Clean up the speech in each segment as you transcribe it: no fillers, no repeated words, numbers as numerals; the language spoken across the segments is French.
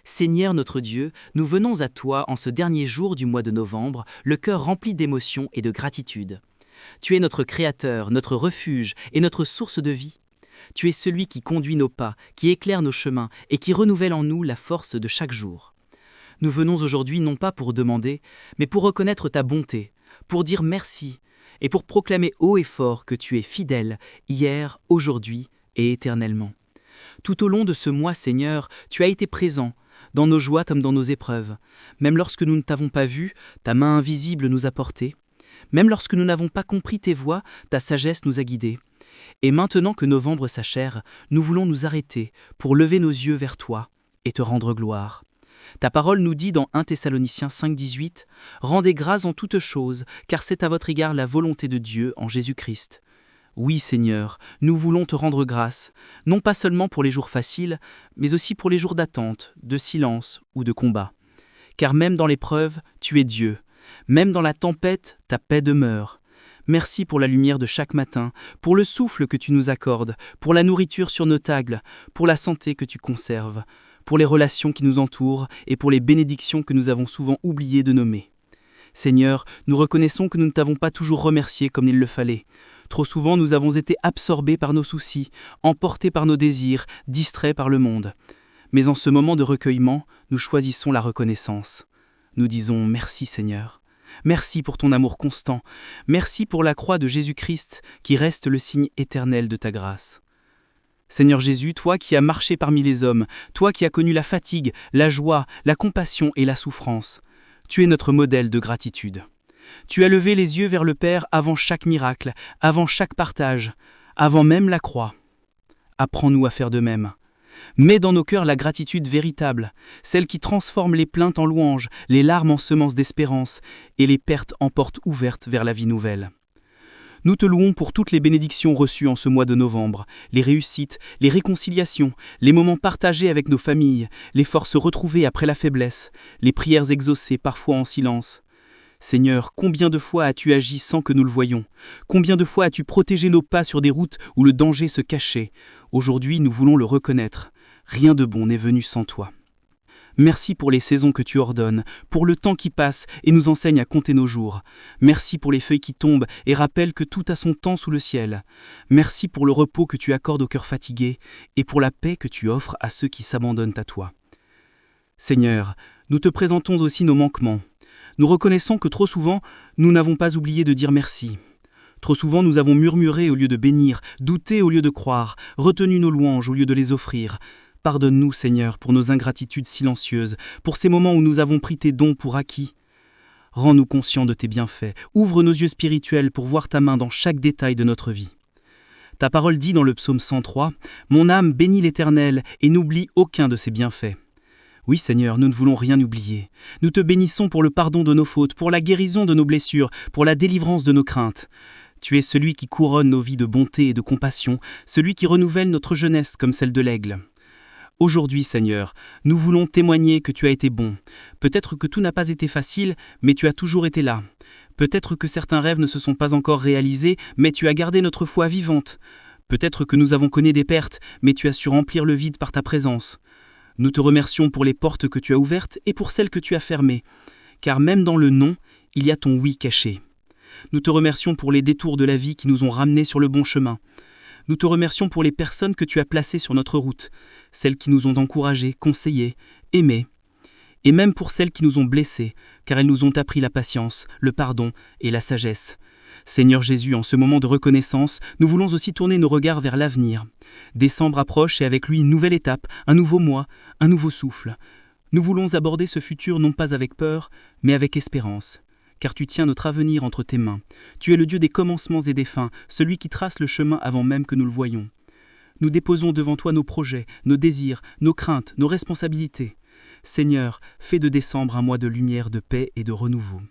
Seigneur notre Dieu, nous venons à toi en ce dernier jour du mois de novembre, le cœur rempli d'émotion et de gratitude. Tu es notre Créateur, notre refuge et notre source de vie. Tu es celui qui conduit nos pas, qui éclaire nos chemins et qui renouvelle en nous la force de chaque jour. Nous venons aujourd'hui non pas pour demander, mais pour reconnaître ta bonté, pour dire merci et pour proclamer haut et fort que tu es fidèle, hier, aujourd'hui et éternellement. Tout au long de ce mois, Seigneur, tu as été présent, dans nos joies comme dans nos épreuves. Même lorsque nous ne t'avons pas vu, ta main invisible nous a portés. Même lorsque nous n'avons pas compris tes voies, ta sagesse nous a guidés. Et maintenant que novembre s'achève, nous voulons nous arrêter pour lever nos yeux vers toi et te rendre gloire. Ta parole nous dit dans 1 Thessaloniciens 5,18 « Rendez grâce en toutes choses, car c'est à votre égard la volonté de Dieu en Jésus-Christ. » Oui, Seigneur, nous voulons te rendre grâce, non pas seulement pour les jours faciles, mais aussi pour les jours d'attente, de silence ou de combat. Car même dans l'épreuve, tu es Dieu. Même dans la tempête, ta paix demeure. Merci pour la lumière de chaque matin, pour le souffle que tu nous accordes, pour la nourriture sur nos tables, pour la santé que tu conserves, pour les relations qui nous entourent et pour les bénédictions que nous avons souvent oublié de nommer. Seigneur, nous reconnaissons que nous ne t'avons pas toujours remercié comme il le fallait. Trop souvent, nous avons été absorbés par nos soucis, emportés par nos désirs, distraits par le monde. Mais en ce moment de recueillement, nous choisissons la reconnaissance. Nous disons merci Seigneur. Merci pour ton amour constant. Merci pour la croix de Jésus-Christ qui reste le signe éternel de ta grâce. Seigneur Jésus, toi qui as marché parmi les hommes, toi qui as connu la fatigue, la joie, la compassion et la souffrance, tu es notre modèle de gratitude. Tu as levé les yeux vers le Père avant chaque miracle, avant chaque partage, avant même la croix. Apprends-nous à faire de même. Mets dans nos cœurs la gratitude véritable, celle qui transforme les plaintes en louanges, les larmes en semences d'espérance et les pertes en portes ouvertes vers la vie nouvelle. Nous te louons pour toutes les bénédictions reçues en ce mois de novembre, les réussites, les réconciliations, les moments partagés avec nos familles, les forces retrouvées après la faiblesse, les prières exaucées parfois en silence. Seigneur, combien de fois as-tu agi sans que nous le voyions? Combien de fois as-tu protégé nos pas sur des routes où le danger se cachait? Aujourd'hui, nous voulons le reconnaître. Rien de bon n'est venu sans toi. Merci pour les saisons que tu ordonnes, pour le temps qui passe et nous enseigne à compter nos jours. Merci pour les feuilles qui tombent et rappellent que tout a son temps sous le ciel. Merci pour le repos que tu accordes au cœur fatigué et pour la paix que tu offres à ceux qui s'abandonnent à toi. Seigneur, nous te présentons aussi nos manquements. Nous reconnaissons que trop souvent, nous n'avons pas oublié de dire merci. Trop souvent, nous avons murmuré au lieu de bénir, douté au lieu de croire, retenu nos louanges au lieu de les offrir. Pardonne-nous, Seigneur, pour nos ingratitudes silencieuses, pour ces moments où nous avons pris tes dons pour acquis. Rends-nous conscients de tes bienfaits, ouvre nos yeux spirituels pour voir ta main dans chaque détail de notre vie. Ta parole dit dans le psaume 103, « Mon âme bénit l'Éternel et n'oublie aucun de ses bienfaits. » Oui, Seigneur, nous ne voulons rien oublier. Nous te bénissons pour le pardon de nos fautes, pour la guérison de nos blessures, pour la délivrance de nos craintes. Tu es celui qui couronne nos vies de bonté et de compassion, celui qui renouvelle notre jeunesse comme celle de l'aigle. Aujourd'hui, Seigneur, nous voulons témoigner que tu as été bon. Peut-être que tout n'a pas été facile, mais tu as toujours été là. Peut-être que certains rêves ne se sont pas encore réalisés, mais tu as gardé notre foi vivante. Peut-être que nous avons connu des pertes, mais tu as su remplir le vide par ta présence. Nous te remercions pour les portes que tu as ouvertes et pour celles que tu as fermées, car même dans le non, il y a ton oui caché. Nous te remercions pour les détours de la vie qui nous ont ramenés sur le bon chemin. Nous te remercions pour les personnes que tu as placées sur notre route, celles qui nous ont encouragés, conseillés, aimés, et même pour celles qui nous ont blessés, car elles nous ont appris la patience, le pardon et la sagesse. Seigneur Jésus, en ce moment de reconnaissance, nous voulons aussi tourner nos regards vers l'avenir. Décembre approche et avec lui une nouvelle étape, un nouveau mois, un nouveau souffle. Nous voulons aborder ce futur non pas avec peur, mais avec espérance. Car tu tiens notre avenir entre tes mains. Tu es le Dieu des commencements et des fins, celui qui trace le chemin avant même que nous le voyions. Nous déposons devant toi nos projets, nos désirs, nos craintes, nos responsabilités. Seigneur, fais de décembre un mois de lumière, de paix et de renouveau.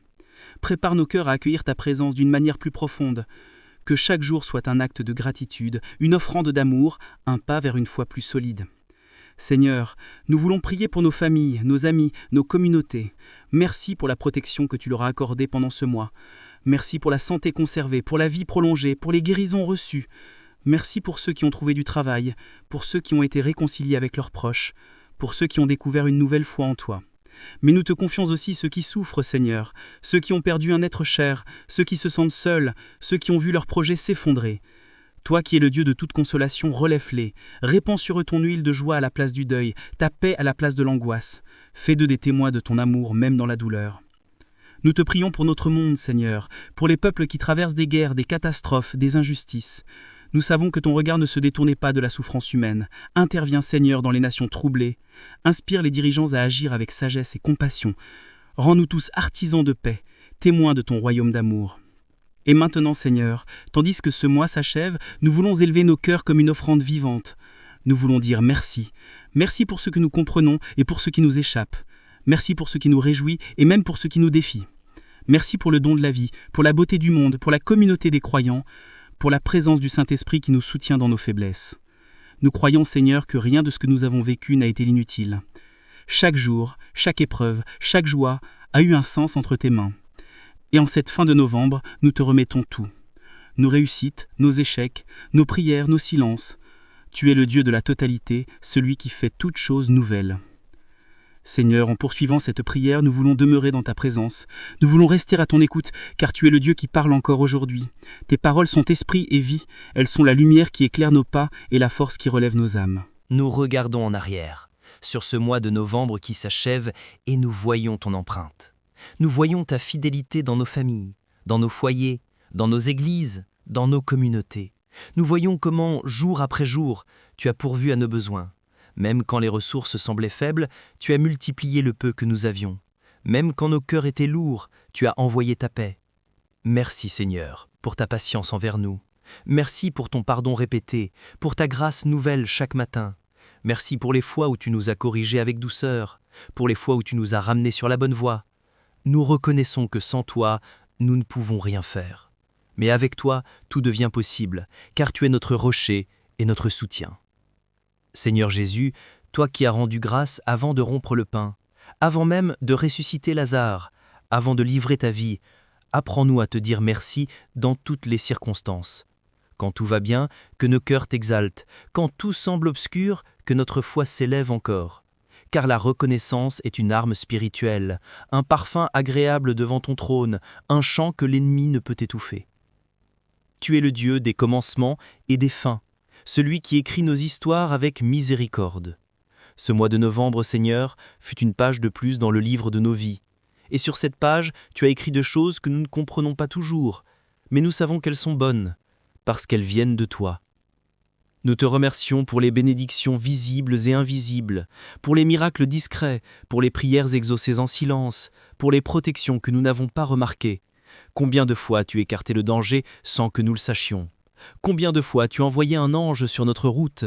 Prépare nos cœurs à accueillir ta présence d'une manière plus profonde. Que chaque jour soit un acte de gratitude, une offrande d'amour, un pas vers une foi plus solide. Seigneur, nous voulons prier pour nos familles, nos amis, nos communautés. Merci pour la protection que tu leur as accordée pendant ce mois. Merci pour la santé conservée, pour la vie prolongée, pour les guérisons reçues. Merci pour ceux qui ont trouvé du travail, pour ceux qui ont été réconciliés avec leurs proches, pour ceux qui ont découvert une nouvelle foi en toi. Mais nous te confions aussi ceux qui souffrent, Seigneur, ceux qui ont perdu un être cher, ceux qui se sentent seuls, ceux qui ont vu leurs projets s'effondrer. Toi qui es le Dieu de toute consolation, relève-les, répands sur eux ton huile de joie à la place du deuil, ta paix à la place de l'angoisse. Fais d'eux des témoins de ton amour, même dans la douleur. Nous te prions pour notre monde, Seigneur, pour les peuples qui traversent des guerres, des catastrophes, des injustices. Nous savons que ton regard ne se détournait pas de la souffrance humaine. Interviens, Seigneur, dans les nations troublées. Inspire les dirigeants à agir avec sagesse et compassion. Rends-nous tous artisans de paix, témoins de ton royaume d'amour. Et maintenant, Seigneur, tandis que ce mois s'achève, nous voulons élever nos cœurs comme une offrande vivante. Nous voulons dire merci. Merci pour ce que nous comprenons et pour ce qui nous échappe. Merci pour ce qui nous réjouit et même pour ce qui nous défie. Merci pour le don de la vie, pour la beauté du monde, pour la communauté des croyants, pour la présence du Saint-Esprit qui nous soutient dans nos faiblesses. Nous croyons, Seigneur, que rien de ce que nous avons vécu n'a été inutile. Chaque jour, chaque épreuve, chaque joie a eu un sens entre tes mains. Et en cette fin de novembre, nous te remettons tout. Nos réussites, nos échecs, nos prières, nos silences. Tu es le Dieu de la totalité, celui qui fait toutes choses nouvelles. Seigneur, en poursuivant cette prière, nous voulons demeurer dans ta présence. Nous voulons rester à ton écoute, car tu es le Dieu qui parle encore aujourd'hui. Tes paroles sont esprit et vie, elles sont la lumière qui éclaire nos pas et la force qui relève nos âmes. Nous regardons en arrière, sur ce mois de novembre qui s'achève, et nous voyons ton empreinte. Nous voyons ta fidélité dans nos familles, dans nos foyers, dans nos églises, dans nos communautés. Nous voyons comment, jour après jour, tu as pourvu à nos besoins. Même quand les ressources semblaient faibles, tu as multiplié le peu que nous avions. Même quand nos cœurs étaient lourds, tu as envoyé ta paix. Merci Seigneur, pour ta patience envers nous. Merci pour ton pardon répété, pour ta grâce nouvelle chaque matin. Merci pour les fois où tu nous as corrigés avec douceur, pour les fois où tu nous as ramenés sur la bonne voie. Nous reconnaissons que sans toi, nous ne pouvons rien faire. Mais avec toi, tout devient possible, car tu es notre rocher et notre soutien. Seigneur Jésus, toi qui as rendu grâce avant de rompre le pain, avant même de ressusciter Lazare, avant de livrer ta vie, apprends-nous à te dire merci dans toutes les circonstances. Quand tout va bien, que nos cœurs t'exaltent, quand tout semble obscur, que notre foi s'élève encore. Car la reconnaissance est une arme spirituelle, un parfum agréable devant ton trône, un chant que l'ennemi ne peut étouffer. Tu es le Dieu des commencements et des fins, celui qui écrit nos histoires avec miséricorde. Ce mois de novembre, Seigneur, fut une page de plus dans le livre de nos vies. Et sur cette page, tu as écrit de choses que nous ne comprenons pas toujours, mais nous savons qu'elles sont bonnes, parce qu'elles viennent de toi. Nous te remercions pour les bénédictions visibles et invisibles, pour les miracles discrets, pour les prières exaucées en silence, pour les protections que nous n'avons pas remarquées. Combien de fois tu écartais le danger sans que nous le sachions? Combien de fois tu envoyais un ange sur notre route?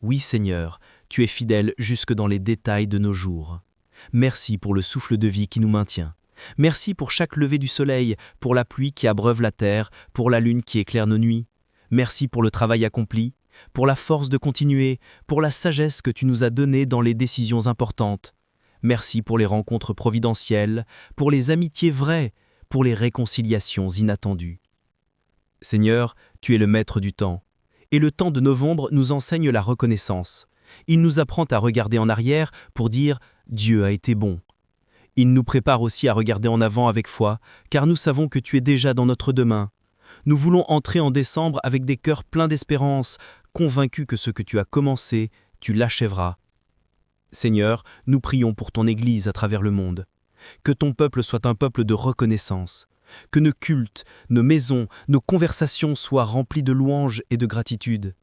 Oui, Seigneur, tu es fidèle jusque dans les détails de nos jours. Merci pour le souffle de vie qui nous maintient. Merci pour chaque lever du soleil, pour la pluie qui abreuve la terre, pour la lune qui éclaire nos nuits. Merci pour le travail accompli, pour la force de continuer, pour la sagesse que tu nous as donnée dans les décisions importantes. Merci pour les rencontres providentielles, pour les amitiés vraies, pour les réconciliations inattendues. Seigneur, tu es le maître du temps, et le temps de novembre nous enseigne la reconnaissance. Il nous apprend à regarder en arrière pour dire « Dieu a été bon ». Il nous prépare aussi à regarder en avant avec foi, car nous savons que tu es déjà dans notre demain. Nous voulons entrer en décembre avec des cœurs pleins d'espérance, convaincus que ce que tu as commencé, tu l'achèveras. Seigneur, nous prions pour ton Église à travers le monde. Que ton peuple soit un peuple de reconnaissance. Que nos cultes, nos maisons, nos conversations soient remplies de louanges et de gratitude.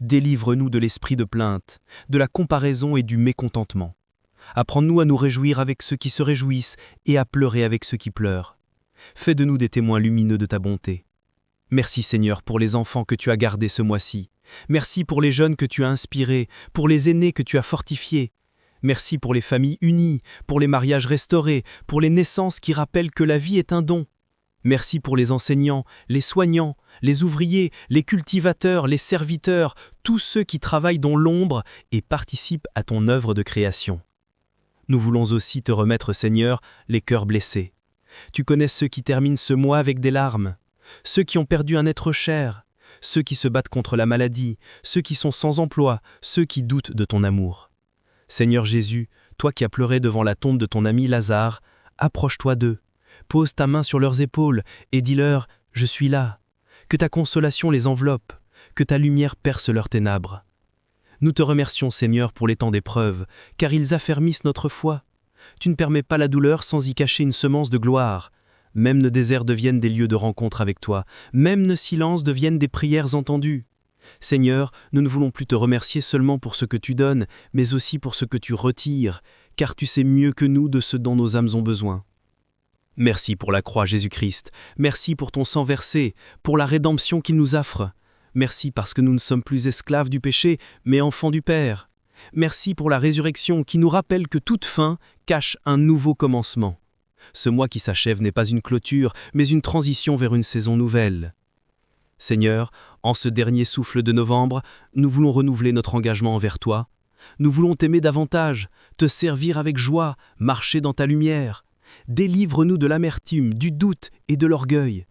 Délivre-nous de l'esprit de plainte, de la comparaison et du mécontentement. Apprends-nous à nous réjouir avec ceux qui se réjouissent et à pleurer avec ceux qui pleurent. Fais de nous des témoins lumineux de ta bonté. Merci Seigneur pour les enfants que tu as gardés ce mois-ci. Merci pour les jeunes que tu as inspirés, pour les aînés que tu as fortifiés. Merci pour les familles unies, pour les mariages restaurés, pour les naissances qui rappellent que la vie est un don. Merci pour les enseignants, les soignants, les ouvriers, les cultivateurs, les serviteurs, tous ceux qui travaillent dans l'ombre et participent à ton œuvre de création. Nous voulons aussi te remettre, Seigneur, les cœurs blessés. Tu connais ceux qui terminent ce mois avec des larmes, ceux qui ont perdu un être cher, ceux qui se battent contre la maladie, ceux qui sont sans emploi, ceux qui doutent de ton amour. Seigneur Jésus, toi qui as pleuré devant la tombe de ton ami Lazare, approche-toi d'eux, pose ta main sur leurs épaules et dis-leur « Je suis là ». Que ta consolation les enveloppe, que ta lumière perce leurs ténèbres. Nous te remercions, Seigneur, pour les temps d'épreuve, car ils affermissent notre foi. Tu ne permets pas la douleur sans y cacher une semence de gloire. Même nos déserts deviennent des lieux de rencontre avec toi, même nos silences deviennent des prières entendues. Seigneur, nous ne voulons plus te remercier seulement pour ce que tu donnes, mais aussi pour ce que tu retires, car tu sais mieux que nous de ce dont nos âmes ont besoin. Merci pour la croix, Jésus-Christ. Merci pour ton sang versé, pour la rédemption qu'il nous offre. Merci parce que nous ne sommes plus esclaves du péché, mais enfants du Père. Merci pour la résurrection qui nous rappelle que toute fin cache un nouveau commencement. Ce mois qui s'achève n'est pas une clôture, mais une transition vers une saison nouvelle. Seigneur, en ce dernier souffle de novembre, nous voulons renouveler notre engagement envers toi. Nous voulons t'aimer davantage, te servir avec joie, marcher dans ta lumière. Délivre-nous de l'amertume, du doute et de l'orgueil.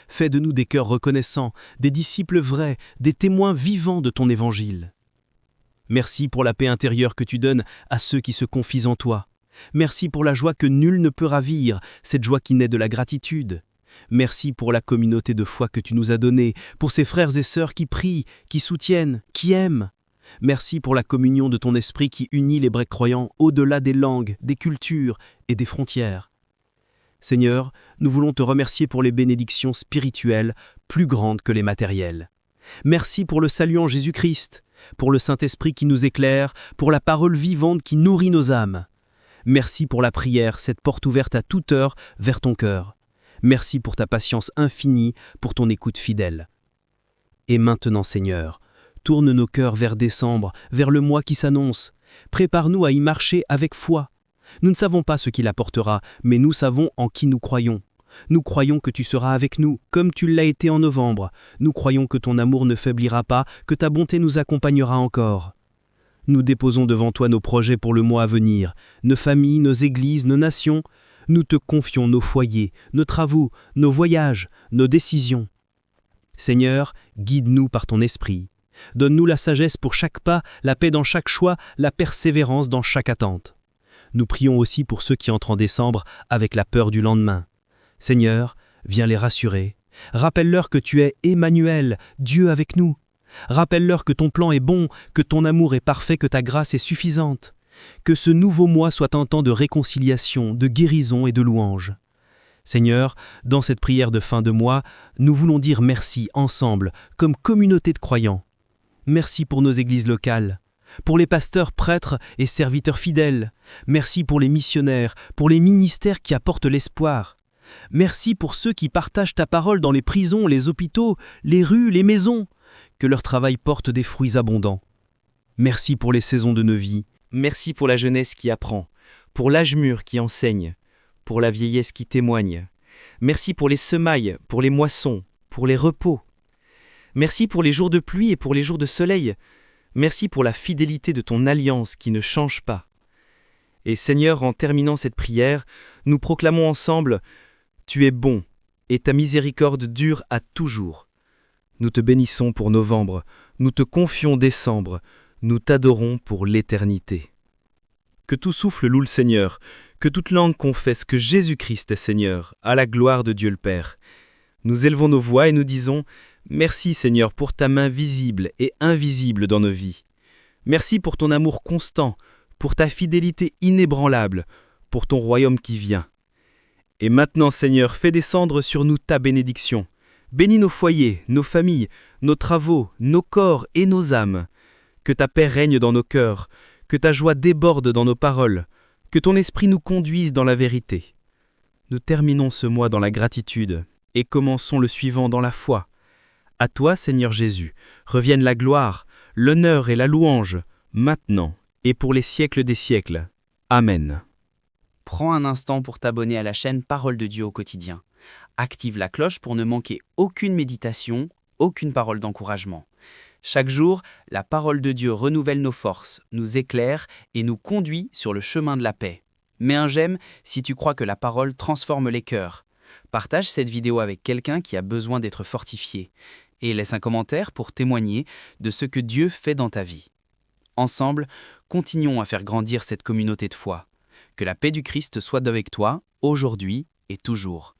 Fais de nous des cœurs reconnaissants, des disciples vrais, des témoins vivants de ton évangile. Merci pour la paix intérieure que tu donnes à ceux qui se confient en toi. Merci pour la joie que nul ne peut ravir, cette joie qui naît de la gratitude. Merci pour la communauté de foi que tu nous as donnée, pour ces frères et sœurs qui prient, qui soutiennent, qui aiment. Merci pour la communion de ton esprit qui unit les vrais croyants au-delà des langues, des cultures et des frontières. Seigneur, nous voulons te remercier pour les bénédictions spirituelles plus grandes que les matérielles. Merci pour le salut en Jésus-Christ, pour le Saint-Esprit qui nous éclaire, pour la parole vivante qui nourrit nos âmes. Merci pour la prière, cette porte ouverte à toute heure vers ton cœur. Merci pour ta patience infinie, pour ton écoute fidèle. Et maintenant, Seigneur, tourne nos cœurs vers décembre, vers le mois qui s'annonce. Prépare-nous à y marcher avec foi. Nous ne savons pas ce qu'il apportera, mais nous savons en qui nous croyons. Nous croyons que tu seras avec nous, comme tu l'as été en novembre. Nous croyons que ton amour ne faiblira pas, que ta bonté nous accompagnera encore. Nous déposons devant toi nos projets pour le mois à venir, nos familles, nos églises, nos nations. Nous te confions nos foyers, nos travaux, nos voyages, nos décisions. Seigneur, guide-nous par ton esprit. Donne-nous la sagesse pour chaque pas, la paix dans chaque choix, la persévérance dans chaque attente. Nous prions aussi pour ceux qui entrent en décembre avec la peur du lendemain. Seigneur, viens les rassurer. Rappelle-leur que tu es Emmanuel, Dieu avec nous. Rappelle-leur que ton plan est bon, que ton amour est parfait, que ta grâce est suffisante. Que ce nouveau mois soit un temps de réconciliation, de guérison et de louange. Seigneur, dans cette prière de fin de mois, nous voulons dire merci ensemble, comme communauté de croyants. Merci pour nos églises locales, pour les pasteurs, prêtres et serviteurs fidèles. Merci pour les missionnaires, pour les ministères qui apportent l'espoir. Merci pour ceux qui partagent ta parole dans les prisons, les hôpitaux, les rues, les maisons. Que leur travail porte des fruits abondants. Merci pour les saisons de nos vies. Merci pour la jeunesse qui apprend, pour l'âge mûr qui enseigne, pour la vieillesse qui témoigne. Merci pour les semailles, pour les moissons, pour les repos. Merci pour les jours de pluie et pour les jours de soleil. Merci pour la fidélité de ton alliance qui ne change pas. Et Seigneur, en terminant cette prière, nous proclamons ensemble « Tu es bon et ta miséricorde dure à toujours ». Nous te bénissons pour novembre, nous te confions décembre, nous t'adorons pour l'éternité. Que tout souffle loue le Seigneur, que toute langue confesse que Jésus-Christ est Seigneur, à la gloire de Dieu le Père. Nous élevons nos voix et nous disons « Merci Seigneur pour ta main visible et invisible dans nos vies. Merci pour ton amour constant, pour ta fidélité inébranlable, pour ton royaume qui vient. Et maintenant Seigneur, fais descendre sur nous ta bénédiction. Bénis nos foyers, nos familles, nos travaux, nos corps et nos âmes. Que ta paix règne dans nos cœurs, que ta joie déborde dans nos paroles, que ton esprit nous conduise dans la vérité. Nous terminons ce mois dans la gratitude et commençons le suivant dans la foi. À toi, Seigneur Jésus, reviennent la gloire, l'honneur et la louange, maintenant et pour les siècles des siècles. Amen. Prends un instant pour t'abonner à la chaîne Parole de Dieu au quotidien. Active la cloche pour ne manquer aucune méditation, aucune parole d'encouragement. Chaque jour, la parole de Dieu renouvelle nos forces, nous éclaire et nous conduit sur le chemin de la paix. Mets un j'aime si tu crois que la parole transforme les cœurs. Partage cette vidéo avec quelqu'un qui a besoin d'être fortifié. Et laisse un commentaire pour témoigner de ce que Dieu fait dans ta vie. Ensemble, continuons à faire grandir cette communauté de foi. Que la paix du Christ soit avec toi, aujourd'hui et toujours.